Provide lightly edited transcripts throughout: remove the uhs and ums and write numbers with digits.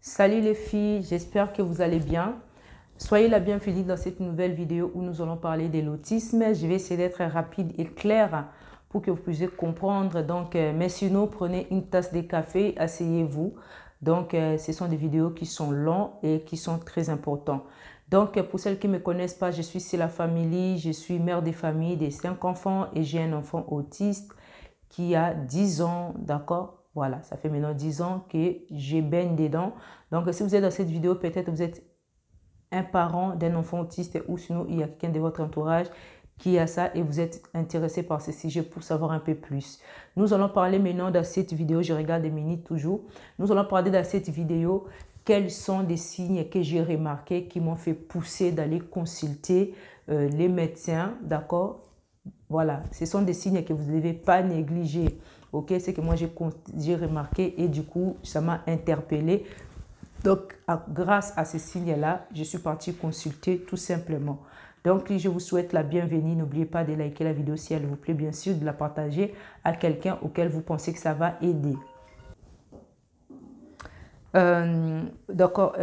Salut les filles, j'espère que vous allez bien. Soyez la bienvenue dans cette nouvelle vidéo où nous allons parler de l'autisme. Je vais essayer d'être rapide et claire pour que vous puissiez comprendre. Donc, mais sinon, prenez une tasse de café, asseyez-vous. Donc, ce sont des vidéos qui sont longues et qui sont très importantes. Donc, pour celles qui ne me connaissent pas, je suis Sila Family, je suis mère de famille de 5 enfants et j'ai un enfant autiste qui a 10 ans, d'accord? Voilà, ça fait maintenant 10 ans que je baigne dedans. Donc, si vous êtes dans cette vidéo, peut-être vous êtes un parent d'un enfant autiste ou sinon il y a quelqu'un de votre entourage qui a ça et vous êtes intéressé par ce sujet pour savoir un peu plus. Nous allons parler maintenant dans cette vidéo, je regarde des minutes toujours, nous allons parler dans cette vidéo quels sont des signes que j'ai remarqués qui m'ont fait pousser d'aller consulter les médecins, d'accord? Voilà, ce sont des signes que vous ne devez pas négliger. Ok, c'est que moi j'ai remarqué et du coup, ça m'a interpellé. Donc, grâce à ces signes-là, je suis partie consulter tout simplement. Donc, je vous souhaite la bienvenue. N'oubliez pas de liker la vidéo si elle vous plaît, bien sûr, de la partager à quelqu'un auquel vous pensez que ça va aider. D'accord,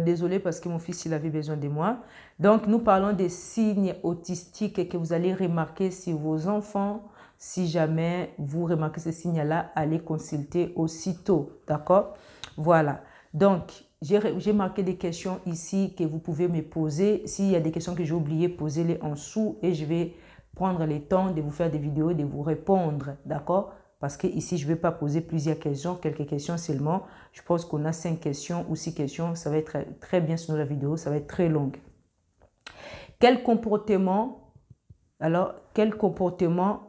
désolé parce que mon fils il avait besoin de moi. Donc nous parlons des signes autistiques que vous allez remarquer sur vos enfants. Si jamais vous remarquez ces signes-là, allez consulter aussitôt, d'accord? Voilà, donc j'ai marqué des questions ici que vous pouvez me poser. S'il y a des questions que j'ai oubliées, posez-les en dessous et je vais prendre le temps de vous faire des vidéos, de vous répondre, d'accord? Parce que ici, je ne vais pas poser plusieurs questions, quelques questions seulement. Je pense qu'on a 5 questions ou 6 questions. Ça va être très bien sur la vidéo, ça va être très longue. Quel comportement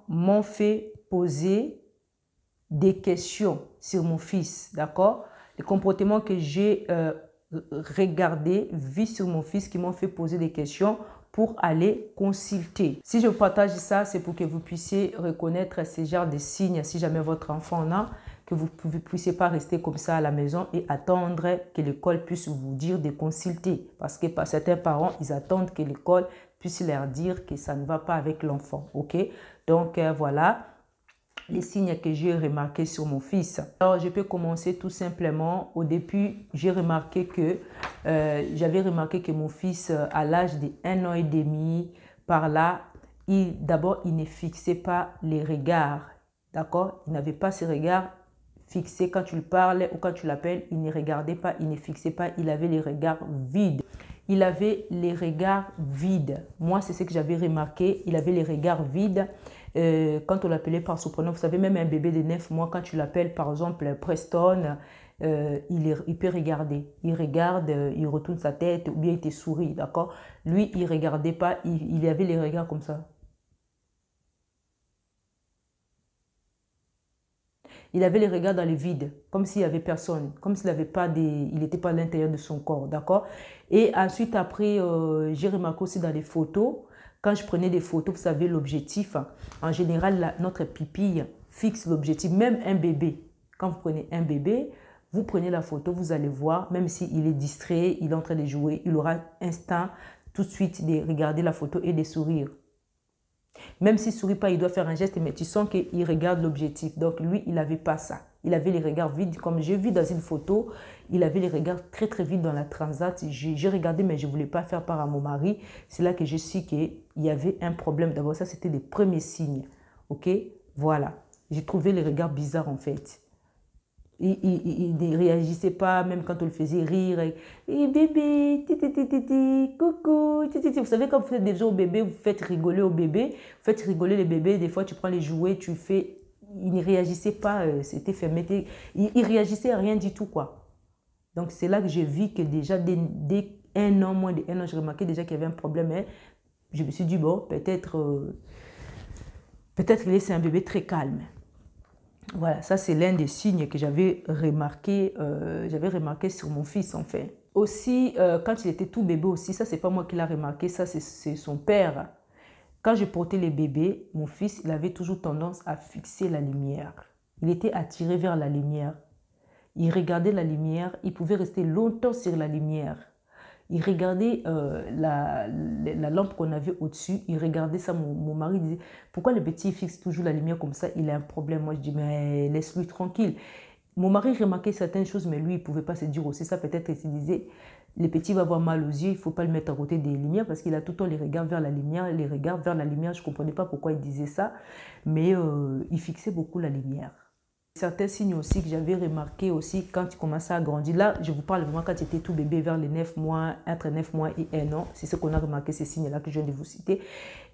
m'ont fait poser des questions sur mon fils, d'accord? Les comportements que j'ai regardés, vus sur mon fils qui m'ont fait poser des questions pour aller consulter. Si je partage ça, c'est pour que vous puissiez reconnaître ces genres de signes si jamais votre enfant en a, que vous ne puissiez pas rester comme ça à la maison et attendre que l'école puisse vous dire de consulter. Parce que certains parents, ils attendent que l'école puisse leur dire que ça ne va pas avec l'enfant. Ok? Donc, voilà les signes que j'ai remarqués sur mon fils. Alors, je peux commencer tout simplement. Au début, j'avais remarqué que mon fils, à l'âge de 1 an et demi, par là, d'abord, il ne fixait pas les regards. D'accord? Il n'avait pas ses regards fixés quand tu le parlais ou quand tu l'appelles. Il ne regardait pas, il ne fixait pas. Il avait les regards vides. Il avait les regards vides. Moi, c'est ce que j'avais remarqué. Il avait les regards vides. Quand on l'appelait par son prénom, vous savez, même un bébé de 9 mois, quand tu l'appelles par exemple Preston, il peut regarder. Il regarde, il retourne sa tête ou bien il te sourit, d'accord? Lui, il ne regardait pas, il avait les regards comme ça. Il avait les regards dans le vide, comme s'il n'y avait personne, comme s'il n'avait pas il n'était pas à l'intérieur de son corps, d'accord? Et ensuite, après, j'ai remarqué aussi dans les photos, quand je prenais des photos, vous savez, l'objectif, en général, notre pupille fixe l'objectif, même un bébé. Quand vous prenez un bébé, vous prenez la photo, vous allez voir, même s'il est distrait, il est en train de jouer, il aura instinct tout de suite de regarder la photo et de sourire. Même s'il ne sourit pas, il doit faire un geste, mais tu sens qu'il regarde l'objectif. Donc lui, il n'avait pas ça. Il avait les regards vides. Comme j'ai vu dans une photo, il avait les regards très très vides dans la transat. J'ai regardé, mais je ne voulais pas faire part à mon mari. C'est là que je suis qu'il y avait un problème. D'abord, ça, c'était les premiers signes. Ok? Voilà. J'ai trouvé les regards bizarres en fait. Il ne réagissait pas, même quand on le faisait rire. Et bébé, coucou. Vous savez, quand vous faites des jeux au bébé, vous faites rigoler au bébé. Vous faites rigoler les bébés. Des fois, tu prends les jouets, tu fais. Il ne réagissait pas, c'était fermé. Il réagissait à rien du tout, quoi. Donc, c'est là que j'ai vu que déjà, dès 1 an, moins de 1 an, j'ai remarqué déjà qu'il y avait un problème. Et je me suis dit, bon, peut-être que c'est un bébé très calme. Voilà, ça c'est l'un des signes que j'avais remarqué sur mon fils en fait. Aussi, quand il était tout bébé aussi, ça c'est pas moi qui l'a remarqué, ça c'est son père. Quand je portais les bébés, mon fils, il avait toujours tendance à fixer la lumière. Il était attiré vers la lumière. Il regardait la lumière, il pouvait rester longtemps sur la lumière. Il regardait la lampe qu'on avait au-dessus, il regardait ça, mon mari disait, pourquoi le petit fixe toujours la lumière comme ça, il a un problème. Moi je dis, mais laisse-lui tranquille. Mon mari remarquait certaines choses, mais lui, il ne pouvait pas se dire aussi ça. Peut-être il se disait, le petit va avoir mal aux yeux, il ne faut pas le mettre à côté des lumières parce qu'il a tout le temps les regards vers la lumière. Les regards vers la lumière, je ne comprenais pas pourquoi il disait ça, mais il fixait beaucoup la lumière. Certains signes aussi que j'avais remarqué aussi quand il commençait à grandir. Là, je vous parle vraiment quand il était tout bébé, vers les 9 mois, entre 9 mois et 1 an. C'est ce qu'on a remarqué, ces signes-là que je viens de vous citer.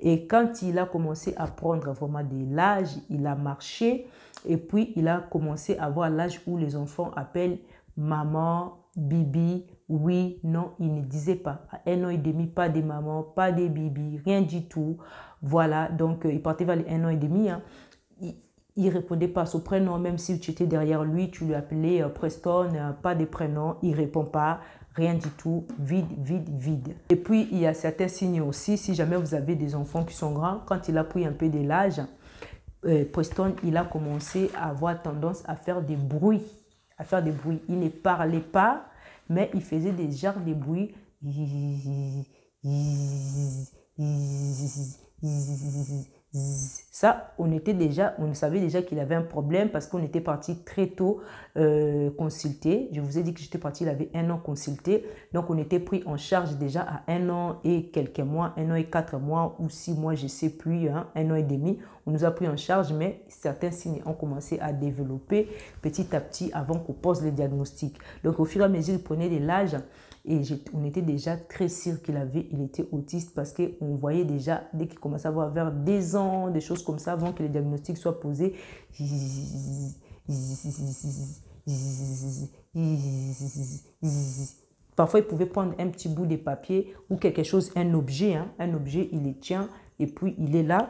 Et quand il a commencé à prendre vraiment de l'âge, il a marché. Et puis, il a commencé à avoir l'âge où les enfants appellent maman, bibi, oui, non. Il ne disait pas. À 1 an et demi, pas de maman, pas de bibi, rien du tout. Voilà, donc il partait vers les 1 an et demi. Hein. Il ne répondait pas à son prénom, même si tu étais derrière lui, tu lui appelais Preston, pas de prénom, il ne répond pas, rien du tout, vide, vide, vide. Et puis, il y a certains signes aussi, si jamais vous avez des enfants qui sont grands, quand il a pris un peu de l'âge, Preston, il a commencé à avoir tendance à faire des bruits, Il ne parlait pas, mais il faisait des genres de bruits. Ça, on savait déjà qu'il avait un problème parce qu'on était parti très tôt consulter. Je vous ai dit que j'étais parti, il avait 1 an consulté. Donc, on était pris en charge déjà à 1 an et quelques mois, 1 an et 4 mois ou 6 mois, je ne sais plus, hein, 1 an et demi. On nous a pris en charge, mais certains signes ont commencé à développer petit à petit avant qu'on pose le diagnostic. Donc, au fur et à mesure, il prenait de l'âge. Et on était déjà très sûr il était autiste parce qu'on voyait déjà, dès qu'il commençait à avoir vers des ans, des choses comme ça, avant que les diagnostics soient posés, parfois il pouvait prendre un petit bout de papier ou quelque chose, un objet, il le tient et puis il est là.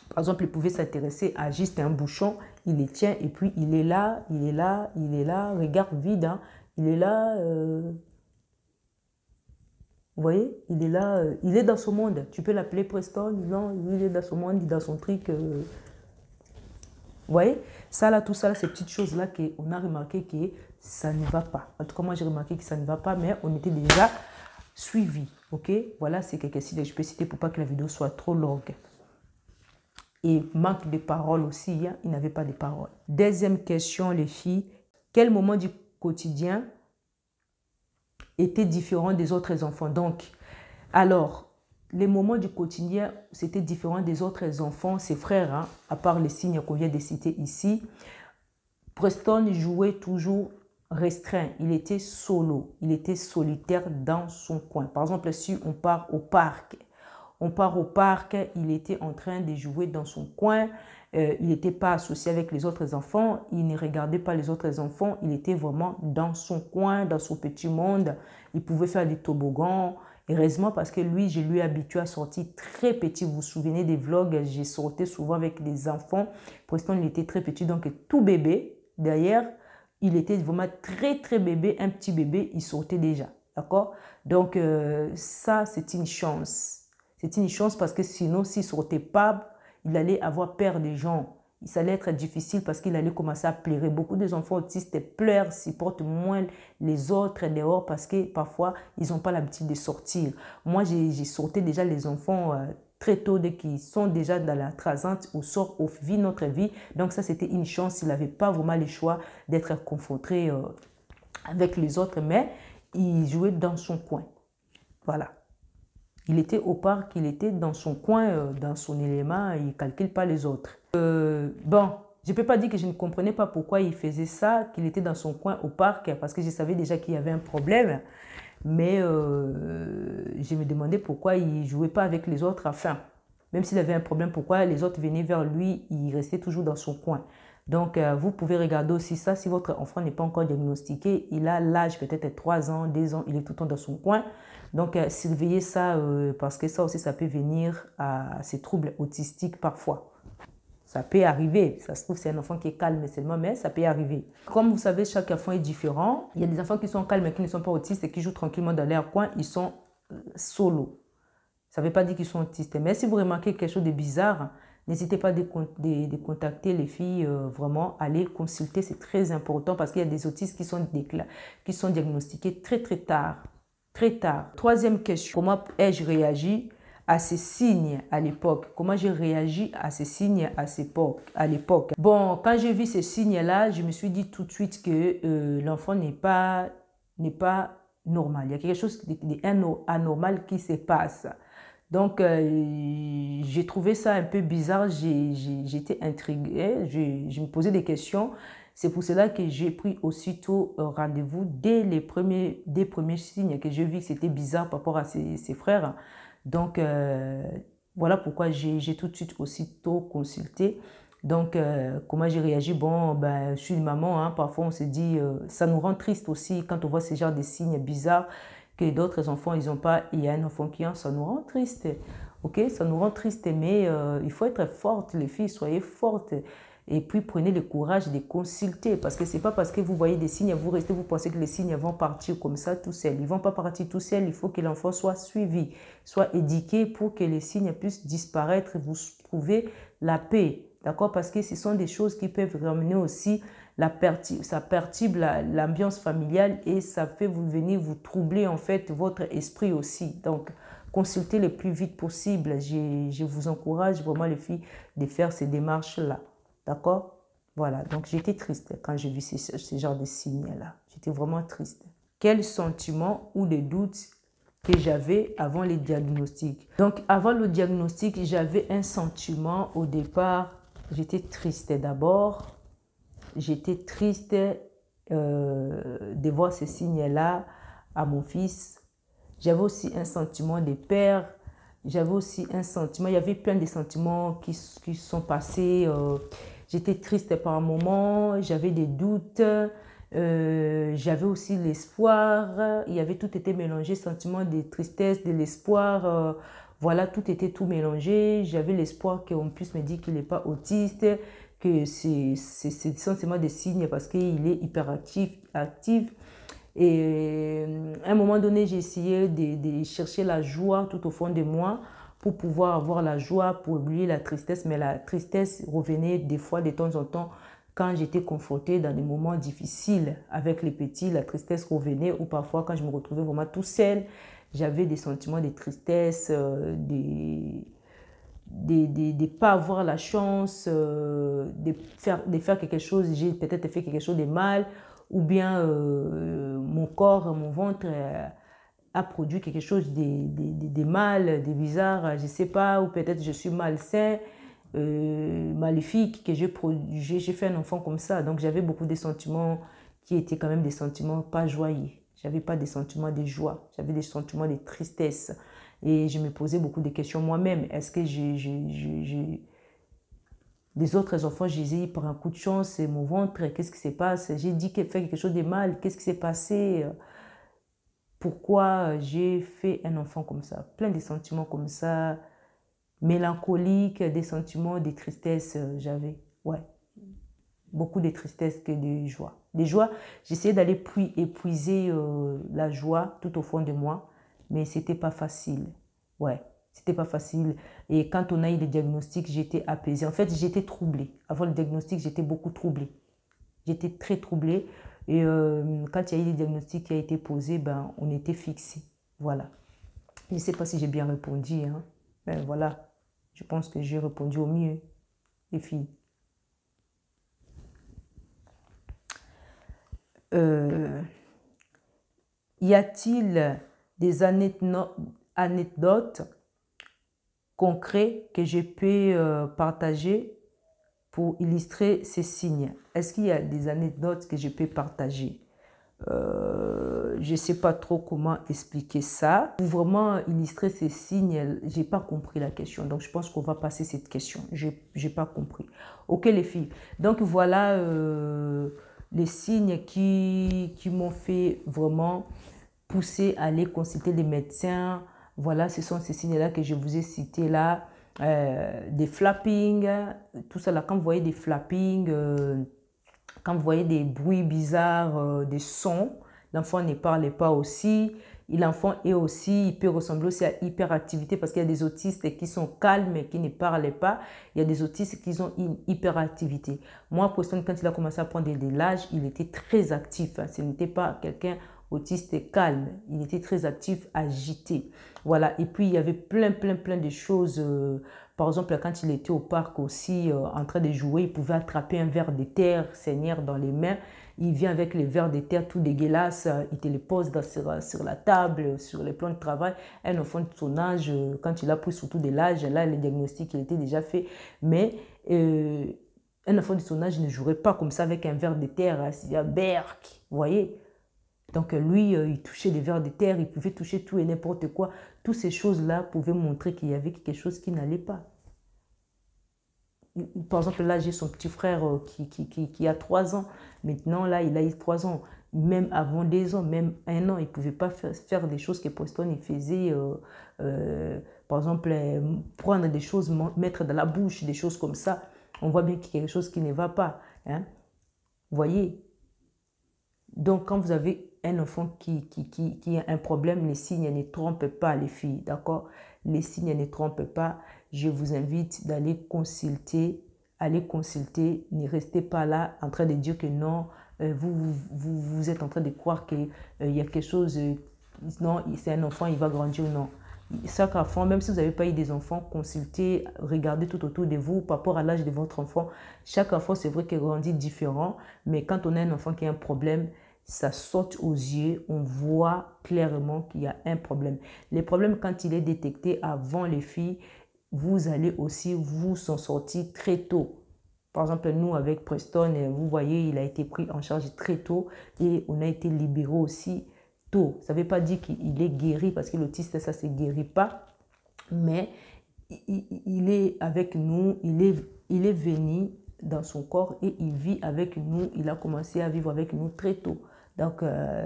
Par exemple, il pouvait s'intéresser à juste un bouchon, il le tient et puis il est là, regard vide, hein, il est là... Vous voyez, il est là, il est dans son monde. Tu peux l'appeler Preston, non, il est dans son monde, il est dans son truc. Vous voyez, ça là, tout ça, ces petites choses-là qu'on a remarqué que ça ne va pas. En tout cas, moi, j'ai remarqué que ça ne va pas, mais on était déjà suivis. OK? Voilà, c'est quelques signes que je peux citer pour pas que la vidéo soit trop longue. Et manque de paroles aussi, hein, il n'avait pas de paroles. Deuxième question, les filles. Quel moment du quotidien était différent des autres enfants? Donc, alors, les moments du quotidien, c'était différent des autres enfants, ses frères, hein, à part les signes qu'on vient de citer ici. Preston jouait toujours restreint, il était solo, il était solitaire dans son coin. Par exemple, si on part au parc, il était en train de jouer dans son coin, il n'était pas associé avec les autres enfants, il ne regardait pas les autres enfants, il était vraiment dans son coin, dans son petit monde, il pouvait faire des toboggans. Heureusement parce que lui, je lui ai habitué à sortir très petit. Vous vous souvenez des vlogs, j'ai sorti souvent avec des enfants. Preston, il était très petit, donc tout bébé. Derrière, il était vraiment très, très bébé, un petit bébé, il sortait déjà. D'accord? Donc, ça, c'est une chance. C'est une chance parce que sinon, s'il ne sortait pas, il allait avoir peur des gens. Ça allait être difficile parce qu'il allait commencer à pleurer. Beaucoup des enfants autistes pleurent, supportent moins les autres dehors parce que parfois, ils n'ont pas l'habitude de sortir. Moi, j'ai sorti déjà les enfants très tôt, dès qu'ils sont déjà dans la trasante, on sort, on vit notre vie. Donc ça, c'était une chance. Il n'avait pas vraiment le choix d'être confronté avec les autres, mais il jouait dans son coin. Voilà. Il était au parc, il était dans son coin, dans son élément, il ne calcule pas les autres. Bon, je ne peux pas dire que je ne comprenais pas pourquoi il faisait ça, qu'il était dans son coin au parc, parce que je savais déjà qu'il y avait un problème. Mais je me demandais pourquoi il ne jouait pas avec les autres afin. Même s'il avait un problème, pourquoi les autres venaient vers lui, il restait toujours dans son coin. Donc, vous pouvez regarder aussi ça. Si votre enfant n'est pas encore diagnostiqué, il a l'âge peut-être 3 ans, 2 ans, il est tout le temps dans son coin. Donc, surveillez ça parce que ça aussi, ça peut venir à ces troubles autistiques parfois. Ça peut arriver. Ça se trouve, c'est un enfant qui est calme seulement, mais ça peut arriver. Comme vous savez, chaque enfant est différent. Il y a des enfants qui sont calmes et qui ne sont pas autistes et qui jouent tranquillement dans leur coin. Ils sont solo. Ça ne veut pas dire qu'ils sont autistes. Mais si vous remarquez quelque chose de bizarre, n'hésitez pas de contacter les filles. Vraiment, allez consulter. C'est très important parce qu'il y a des autistes qui sont diagnostiqués très, très tard. Très tard. Troisième question. Comment ai-je réagi à ces signes à l'époque, comment j'ai réagi à ces signes à l'époque. Bon, quand j'ai vu ces signes-là, je me suis dit tout de suite que l'enfant n'est pas normal. Il y a quelque chose d'anormal qui se passe. Donc, j'ai trouvé ça un peu bizarre, j'étais intriguée, je me posais des questions. C'est pour cela que j'ai pris aussitôt rendez-vous dès les premiers signes que j'ai vu que c'était bizarre par rapport à ses frères. Donc, voilà pourquoi j'ai tout de suite aussitôt consulté. Donc, comment j'ai réagi? Bon, ben, je suis une maman, hein, parfois on se dit, ça nous rend triste aussi quand on voit ce genre de signes bizarres que d'autres enfants, ils n'ont pas. Il y a un enfant qui a, ça nous rend triste. Ok, ça nous rend triste, mais il faut être forte, les filles, soyez fortes. Et puis prenez le courage de consulter, parce que c'est pas parce que vous voyez des signes, vous restez, vous pensez que les signes vont partir comme ça tout seuls. Ils vont pas partir tout seuls, il faut que l'enfant soit suivi, soit éduqué pour que les signes puissent disparaître et vous trouver la paix. D'accord? Parce que ce sont des choses qui peuvent ramener aussi ça perturbe l'ambiance familiale et ça fait venir vous troubler en fait votre esprit aussi. Donc, consultez le plus vite possible. Je vous encourage vraiment les filles de faire ces démarches-là. D'accord? Voilà, donc j'étais triste quand j'ai vu ce genre de signes-là. J'étais vraiment triste. Quels sentiments ou des doutes que j'avais avant les diagnostics? Donc, avant le diagnostic, j'avais un sentiment au départ. J'étais triste d'abord. J'étais triste de voir ces signes-là à mon fils. J'avais aussi un sentiment de père. J'avais aussi un sentiment, il y avait plein de sentiments qui sont passés. J'étais triste par un moment, j'avais des doutes, j'avais aussi l'espoir. Il y avait tout été mélangé, sentiment de tristesse, de l'espoir. Voilà, tout était tout mélangé. J'avais l'espoir qu'on puisse me dire qu'il n'est pas autiste, que c'est seulement des signes parce qu'il est hyperactif. Et à un moment donné, j'ai essayé de chercher la joie tout au fond de moi pour pouvoir avoir la joie, pour oublier la tristesse. Mais la tristesse revenait des fois, de temps en temps, quand j'étais confrontée dans des moments difficiles avec les petits, la tristesse revenait. Ou parfois, quand je me retrouvais vraiment tout seul, j'avais des sentiments de tristesse, de ne pas avoir la chance de faire quelque chose. J'ai peut-être fait quelque chose de mal, ou bien mon corps, mon ventre a produit quelque chose de mal, de bizarre, je ne sais pas, ou peut-être je suis malsain, maléfique, que j'ai fait un enfant comme ça. Donc j'avais beaucoup de sentiments qui étaient quand même des sentiments pas joyeux. J'avais pas des sentiments de joie, j'avais des sentiments de tristesse. Et je me posais beaucoup de questions moi-même. Est-ce que les autres enfants, je disais, par un coup de chance, c'est mon ventre, qu'est-ce qui se passe? J'ai dit qu'elle fait quelque chose de mal, qu'est-ce qui s'est passé? Pourquoi j'ai fait un enfant comme ça? Plein de sentiments comme ça, mélancoliques, des sentiments de tristesse, j'avais. Ouais, beaucoup de tristesse que de joie. Des joies, j'essayais d'aller épuiser la joie tout au fond de moi, mais c'était pas facile. Ouais, c'était pas facile. Et quand on a eu le diagnostic, j'étais apaisée. En fait, j'étais troublée. Avant le diagnostic, j'étais beaucoup troublée. J'étais très troublée. Et quand il y a eu le diagnostic qui a été posé, ben, on était fixé. Voilà. Je ne sais pas si j'ai bien répondu. Hein. Ben, voilà. Je pense que j'ai répondu au mieux, les filles. Y a-t-il des anecdotes concrètes que je peux partager pour illustrer ces signes? Est-ce qu'il y a des anecdotes que je peux partager? Je ne sais pas trop comment expliquer ça. Pour vraiment illustrer ces signes, je n'ai pas compris la question. Donc, je pense qu'on va passer cette question. Je n'ai pas compris. Ok, les filles. Donc, voilà les signes qui m'ont fait vraiment pousser à aller consulter les médecins. Voilà, ce sont ces signes-là que je vous ai cités là. Des flappings, tout ça là. Quand vous voyez des flappings, quand vous voyez des bruits bizarres, des sons, l'enfant ne parle pas aussi. L'enfant est aussi, il peut ressembler aussi à hyperactivité parce qu'il y a des autistes qui sont calmes et qui ne parlent pas. Il y a des autistes qui ont une hyperactivité. Moi, quand il a commencé à prendre de l'âge, il était très actif. Ce n'était pas quelqu'un autiste et calme. Il était très actif, agité. Voilà. Et puis, il y avait plein de choses. Par exemple, quand il était au parc aussi, en train de jouer, il pouvait attraper un ver de terre, saigneur dans les mains. Il vient avec les vers de terre tout dégueulasses, il te les pose sur la table, sur les plans de travail. Un enfant de son âge, quand il a pris surtout de l'âge, là, le diagnostic il était déjà fait. Mais un enfant de son âge ne jouerait pas comme ça avec un ver de terre, s'il y a berk, vous voyez. Donc lui, il touchait des vers de terre, il pouvait toucher tout et n'importe quoi. Toutes ces choses-là pouvaient montrer qu'il y avait quelque chose qui n'allait pas. Par exemple, là, j'ai son petit frère qui a 3 ans. Maintenant, là, il a eu 3 ans. Même avant 2 ans, même 1 an, il ne pouvait pas faire des choses que Preston il faisait. Par exemple, prendre des choses, mettre dans la bouche, des choses comme ça. On voit bien qu'il y a quelque chose qui ne va pas. Hein? Vous voyez? Donc, quand vous avez un enfant qui a un problème, les signes ne trompent pas les filles, d'accord? Les signes ne trompent pas. Je vous invite d'aller consulter, ne restez pas là en train de dire que non, vous êtes en train de croire qu'il y a quelque chose, non, c'est un enfant, il va grandir, non. Chaque enfant, même si vous n'avez pas eu des enfants, consultez, regardez tout autour de vous par rapport à l'âge de votre enfant. Chaque enfant, c'est vrai qu'il grandit différent, mais quand on a un enfant qui a un problème, ça saute aux yeux, on voit clairement qu'il y a un problème. Les problèmes, quand il est détecté avant les filles, vous allez aussi vous en sortir très tôt. Par exemple, nous, avec Preston, vous voyez, il a été pris en charge très tôt et on a été libéré aussi tôt. Ça ne veut pas dire qu'il est guéri parce que l'autiste, ça ne se guérit pas, mais il est avec nous, il est venu dans son corps et il vit avec nous, il a commencé à vivre avec nous très tôt. Donc,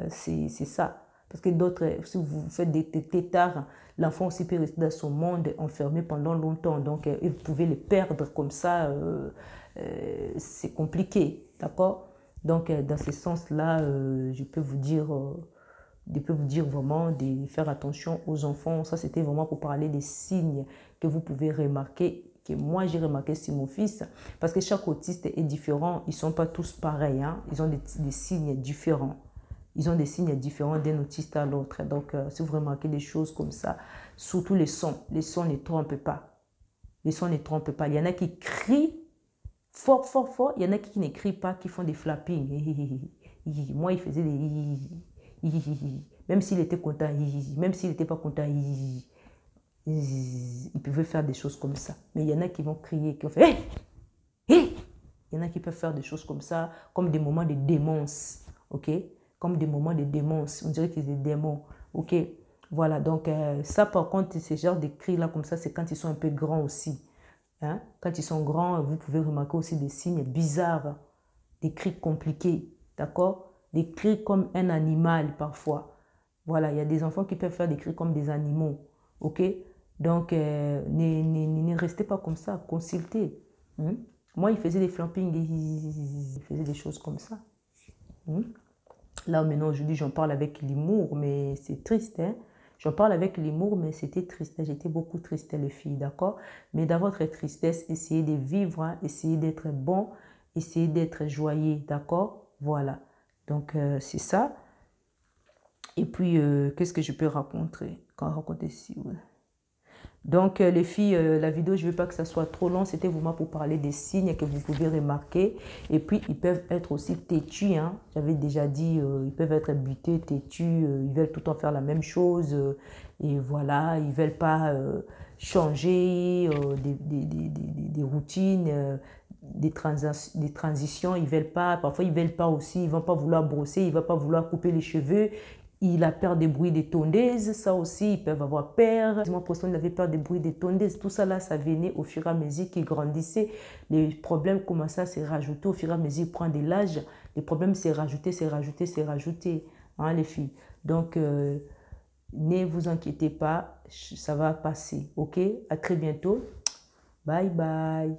c'est ça. Parce que d'autres, si vous faites des tétards, l'enfant aussi peut rester dans son monde enfermé pendant longtemps. Donc, vous pouvez les perdre comme ça. C'est compliqué. D'accord? Donc, dans ce sens-là, je peux vous dire vraiment de faire attention aux enfants. Ça, c'était vraiment pour parler des signes que vous pouvez remarquer, que moi, j'ai remarqué sur mon fils. Parce que chaque autiste est différent. Ils ne sont pas tous pareils. Hein? Ils ont des signes différents. Ils ont des signes différents d'un autiste à l'autre. Donc, si vous remarquez des choses comme ça, surtout les sons ne trompent pas. Les sons ne trompent pas. Il y en a qui crient fort, fort, fort. Il y en a qui ne crient pas, qui font des flappings. Moi, il faisait des... Même s'il était content, même s'il n'était pas content, il pouvait faire des choses comme ça. Mais il y en a qui vont crier, qui vont faire... Il y en a qui peuvent faire des choses comme ça, comme des moments de démence. Ok? Comme des moments de démence. On dirait qu'ils sont des démons. Ok? Voilà, donc ça par contre, ces genres de cris-là comme ça, c'est quand ils sont un peu grands aussi. Hein? Quand ils sont grands, vous pouvez remarquer aussi des signes bizarres, des cris compliqués. D'accord? Des cris comme un animal parfois. Voilà, il y a des enfants qui peuvent faire des cris comme des animaux. Ok? Donc, ne restez pas comme ça, consultez. Hein? Moi, il faisait des flappings, il faisait des choses comme ça. Hein? Là, maintenant, aujourd'hui, j'en parle avec l'humour, mais c'est triste. Hein? J'en parle avec l'humour, mais c'était triste. J'étais beaucoup triste, les filles, d'accord? Mais dans votre tristesse, essayez de vivre, hein? Essayez d'être bon, essayez d'être joyeux, d'accord? Voilà. Donc, c'est ça. Et puis, qu'est-ce que je peux raconter ici? Ouais. Donc, les filles, la vidéo, je ne veux pas que ça soit trop long. C'était vraiment pour parler des signes que vous pouvez remarquer. Et puis, ils peuvent être aussi têtus. Hein. J'avais déjà dit, ils peuvent être butés, têtus. Ils veulent tout le temps faire la même chose. Et voilà, ils ne veulent pas changer des routines, des transitions. Ils veulent pas, parfois, ils ne veulent pas aussi. Ils ne vont pas vouloir brosser. Ils ne vont pas vouloir couper les cheveux. Il a peur des bruits des tondeuses, ça aussi, ils peuvent avoir peur. Moi, personne n'avait peur des bruits des tondeuses. Tout ça, là, ça venait au fur et à mesure qu'il grandissait. Les problèmes commençaient à se rajouter au fur et à mesure qu'il prend de l'âge. Les problèmes s'est rajouté, hein, les filles. Donc, ne vous inquiétez pas, ça va passer, ok? À très bientôt. Bye bye.